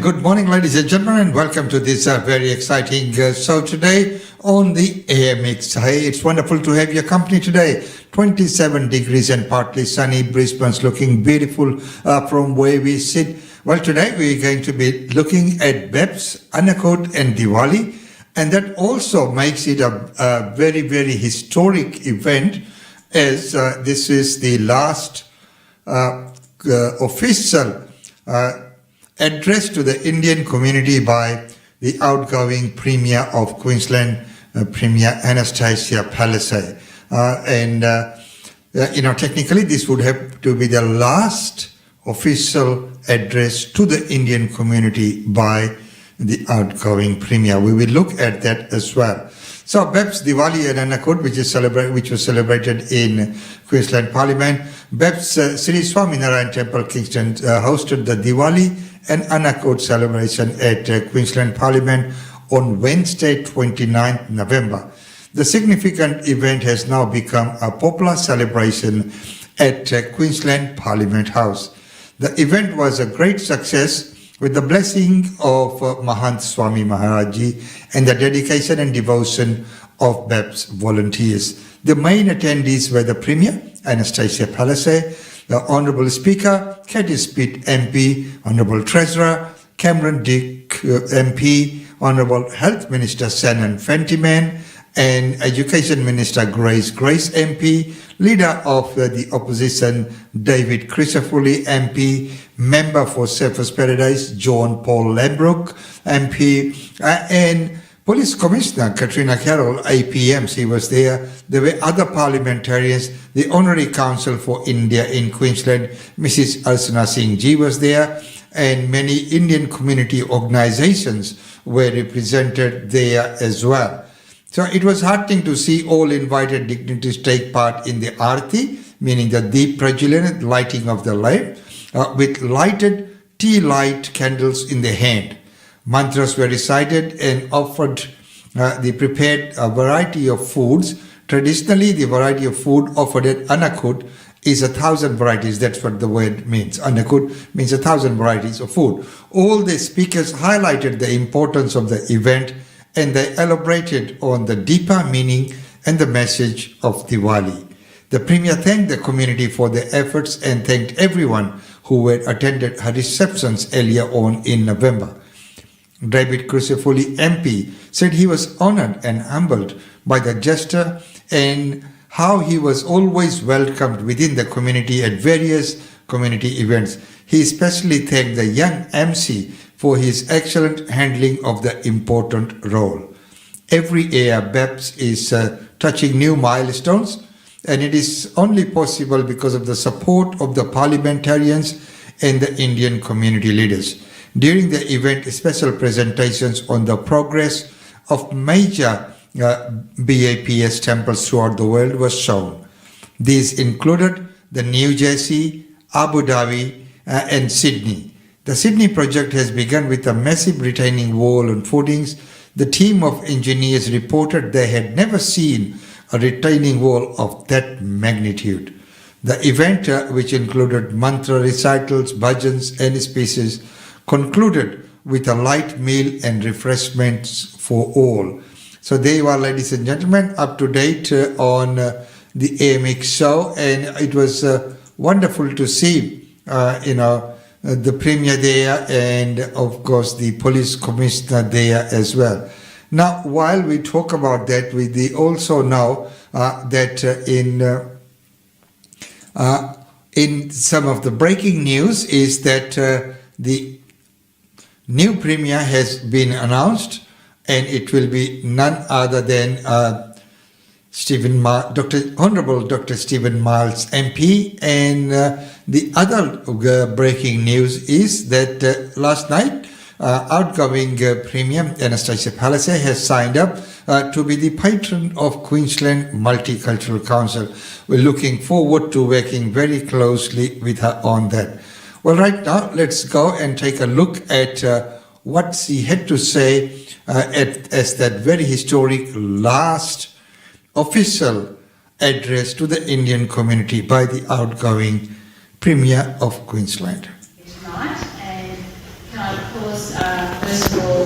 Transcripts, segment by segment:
good morning, ladies and gentlemen, and welcome to this very exciting show today on the AMX. Hey, it's wonderful to have your company today. 27 degrees and partly sunny. Brisbane's looking beautiful from where we sit. Well, today we're going to be looking at BAPS, Annacoat and Diwali, and that also makes it a very, very historic event, as this is the last official address to the Indian community by the outgoing Premier of Queensland, Premier Annastacia Palaszczuk. Technically this would have to be the last official address to the Indian community by the outgoing Premier. We will look at that as well. So BAPS Diwali and Annacoat, which was celebrated in Queensland Parliament. BAPS Sri Swaminarayan Temple, Kingston, hosted the Diwali and Annacoat celebration at Queensland Parliament on Wednesday, 29th November. The significant event has now become a popular celebration at Queensland Parliament House. The event was a great success with the blessing of Mahant Swami Maharaji and the dedication and devotion of BAPS volunteers. The main attendees were the Premier Annastacia Palaszczuk, the Honourable Speaker, Katie Spitt MP, Honourable Treasurer, Cameron Dick MP, Honourable Health Minister Shannon Fentiman, and Education Minister Grace MP, Leader of the Opposition David Crisafulli MP, Member for Surfers Paradise John Paul Lambrook MP, and Police Commissioner Katrina Carroll, APM, she was there. There were other parliamentarians. The Honorary Counsel for India in Queensland, Mrs. Arsana Singh Ji, was there, and many Indian community organizations were represented there as well. So it was heartening to see all invited dignitaries take part in the Aarti, meaning the Deep Prajulan, lighting of the lamp, with lighted tea light candles in the hand. Mantras were recited and offered. They prepared a variety of foods. Traditionally, the variety of food offered at Annacoat is 1,000 varieties. That's what the word means. Annacoat means 1,000 varieties of food. All the speakers highlighted the importance of the event, and they elaborated on the deeper meaning and the message of Diwali. The Premier thanked the community for their efforts and thanked everyone who had attended her receptions earlier on in November. David Crisafulli MP said he was honoured and humbled by the gesture and how he was always welcomed within the community at various community events. He especially thanked the young MC for his excellent handling of the important role. Every year, BAPS is touching new milestones, and it is only possible because of the support of the parliamentarians and the Indian community leaders. During the event, special presentations on the progress of major BAPS temples throughout the world was shown. These included the New Jersey, Abu Dhabi, and Sydney. The Sydney project has begun with a massive retaining wall and footings. The team of engineers reported they had never seen a retaining wall of that magnitude. The event, which included mantra recitals, bhajans, and speeches, concluded with a light meal and refreshments for all. So there you are, ladies and gentlemen, up to date on the AMX show, and it was wonderful to see, the Premier there, and of course the Police Commissioner there as well. Now, while we talk about that, we also know that in some of the breaking news is that the new Premier has been announced, and it will be none other than Honourable Dr. Stephen Miles MP. And the other breaking news is that last night, outgoing Premier Annastacia Palaszczuk has signed up to be the patron of Queensland Multicultural Council. We're looking forward to working very closely with her on that. Well, right now, let's go and take a look at what she had to say as that very historic last official address to the Indian community by the outgoing Premier of Queensland. Tonight, and can I of course first of all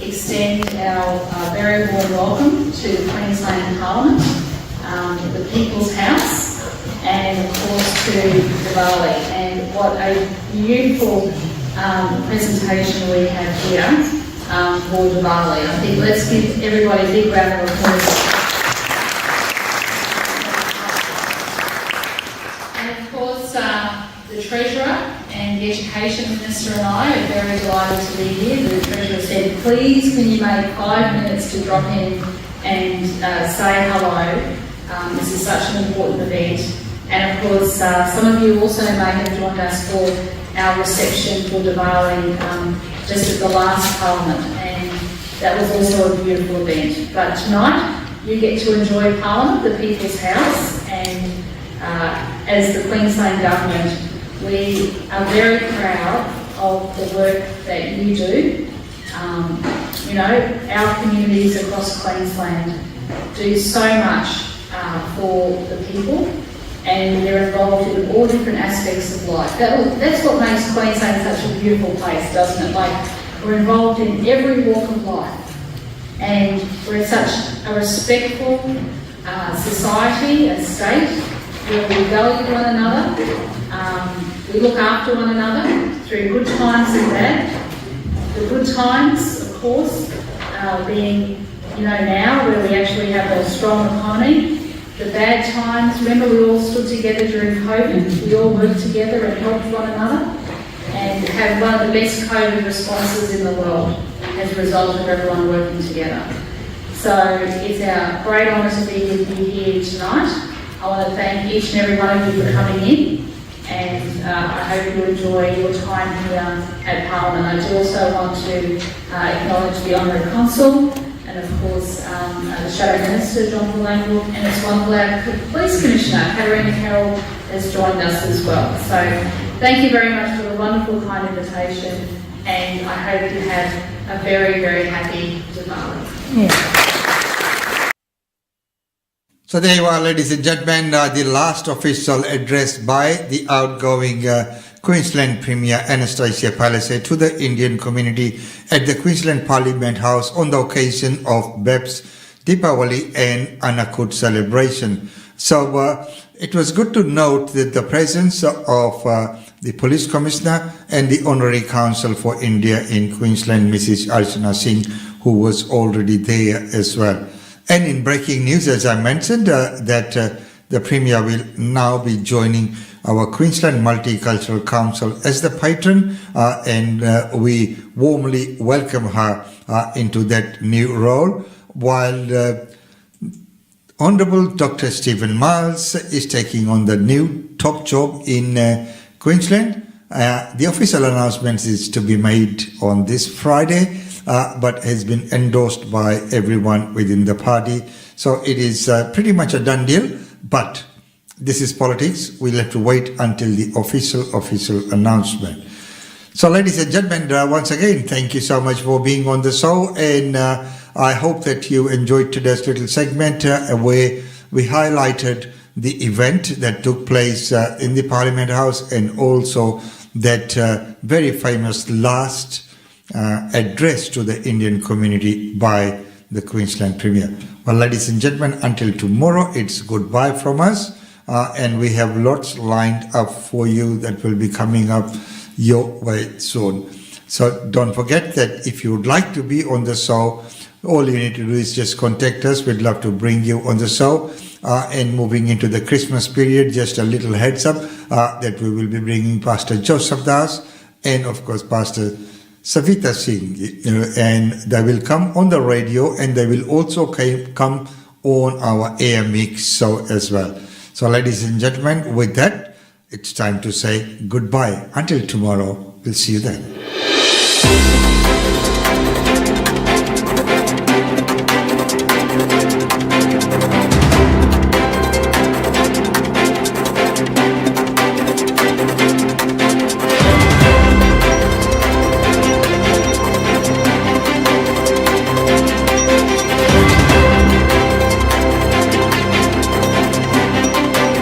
extend our very warm welcome to the Queensland Parliament, the People's House, and of course to Diwali. And what a beautiful presentation we have here for Diwali. I think let's give everybody a big round of applause. And of course, the Treasurer and the Education Minister and I are very delighted to be here. The Treasurer said, please can you make 5 minutes to drop in and say hello. This is such an important event. And of course, some of you also may have joined us for our reception for Diwali just at the last Parliament, and that was also a beautiful event. But tonight, you get to enjoy Parliament, the People's House, and as the Queensland Government, we are very proud of the work that you do. You know, our communities across Queensland do so much for the people, and they're involved in all different aspects of life. That's what makes Queensland such a beautiful place, doesn't it? Like, we're involved in every walk of life, and we're such a respectful society and state where we value one another, we look after one another through good times and bad. The good times, of course, being, you know, now where we actually have a strong economy. The bad times, remember we all stood together during COVID, we all worked together and helped one another, and have one of the best COVID responses in the world as a result of everyone working together. So it's our great honour to be with you here tonight. I want to thank each and every one of you for coming in, and I hope you enjoy your time here at Parliament. I do also want to acknowledge the Honorary Consul, and of course the Shadow Minister, John Langwood, and it's wonderful our Police Commissioner, Katarina Carroll, has joined us as well. So thank you very much for the wonderful, kind invitation, and I hope you have a very, very happy Diwali. Yeah. So there you are, ladies and gentlemen, the last official address by the outgoing Queensland Premier Annastacia Palaszczuk to the Indian community at the Queensland Parliament House on the occasion of BAPS Diwali and Annakut celebration. So it was good to note that the presence of the Police Commissioner and the Honorary Counsel for India in Queensland, Mrs. Archana Singh, who was already there as well. And in breaking news, as I mentioned, that the Premier will now be joining our Queensland Multicultural Council as the patron, and we warmly welcome her into that new role, while Honourable Dr. Stephen Miles is taking on the new top job in Queensland. The official announcement is to be made on this Friday, but has been endorsed by everyone within the party. So it is pretty much a done deal, but this is politics. We'll have to wait until the official announcement. So ladies and gentlemen, once again, thank you so much for being on the show, and I hope that you enjoyed today's little segment where we highlighted the event that took place in the Parliament House, and also that very famous last address to the Indian community by the Queensland Premier. Well, ladies and gentlemen, until tomorrow, it's goodbye from us, and we have lots lined up for you that will be coming up your way soon. So don't forget that if you would like to be on the show, all you need to do is just contact us. We'd love to bring you on the show. And moving into the Christmas period, just a little heads up that we will be bringing Pastor Joseph Das and of course Pastor Savita Singh, and they will come on the radio, and they will also come on our air mix show as well. So ladies and gentlemen, with that, it's time to say goodbye. Until tomorrow, we'll see you then.